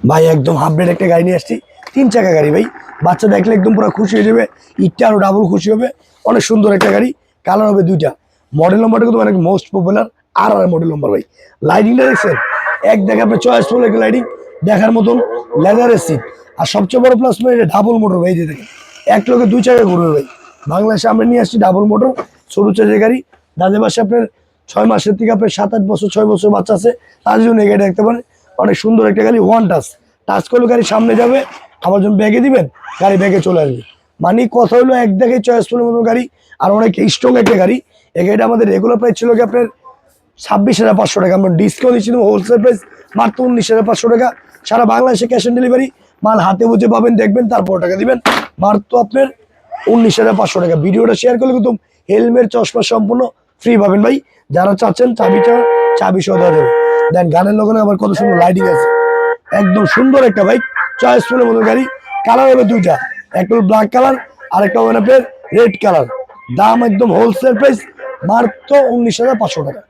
ভাই একদম half bread একটা গাড়ি নিয়ে আসছি, 3 চাকা গাড়ি ভাই। বাচ্চা দেখলে একদম পুরো খুশি হয়ে যাবে, ইটটা আরো ডাবল খুশি হবে। অনেক সুন্দর একটা গাড়ি, কালার হবে 2টা। মডেল নাম্বারটা কিন্তু অনেক মোস্ট পপুলার আর মডেল নাম্বার ভাই। লাইটিংটা দেখছেন, এক দেখে আপনার চয়েসফুল একটা লাইটিং দেখার মতন, লেদারের সিট। আর সবচেয়ে বড় প্লাস পয়েন্ট, এটা ডাবল মোটর ভাই। যে দেখেন এক লোকে 2 চাকা ঘুরবে ভাই। বাংলাদেশে আমরা নিয়ে আসছি ডাবল মোটর, ছোট চার্জের গাড়ি। দাদের পাশে আপনার 6 মাসের থেকে আপনার 7-8 বছর 6 বছর বাচ্চা আছে, তার জন্য এই গাড়ি দেখতে পারেন। অনেক সুন্দর একটা গাড়ি, ওয়ান টাচ। টাচ করলে গাড়ি সামনে যাবে, আবার যখন ব্যাগে দিবেন গাড়ি ব্যাগে চলে আসবে। মানে কথা হলো এক দেখে চয়েসফুলের মতো গাড়ি, আর অনেক স্ট্রং একটা গাড়ি। এই গাড়িটা আমাদের রেগুলার প্রাইস ছিল কি আপনার 26,500 টাকা। আমরা ডিসকাউন্ট দিচ্ছিলাম হোলসেল প্রাইস মাত্র 19,500 টাকা। সারা বাংলাদেশে ক্যাশ অন ডেলিভারি, মাল হাতে বুঝে পাবেন, দেখবেন তারপর টাকা দিবেন। মাত্র আপনার 19,500 টাকা। ভিডিওটা শেয়ার করলে কিন্তু হেলমেট চশমা সম্পূর্ণ ফ্রি পাবেন ভাই। যারা চাচ্ছেন চাবি সহ দেওয়া যাবে। দেন গানের লগে আবার কত সুন্দর লাইটিং আছে, একদম সুন্দর একটা বাইক, চয়েসফুলের মতো গাড়ি। কালার হবে 2টা, একটা হলো ব্ল্যাক কালার, আর একটা হবে আপনার রেড কালার। দাম একদম হোলসেল প্রাইস মাত্র 19,500 টাকা।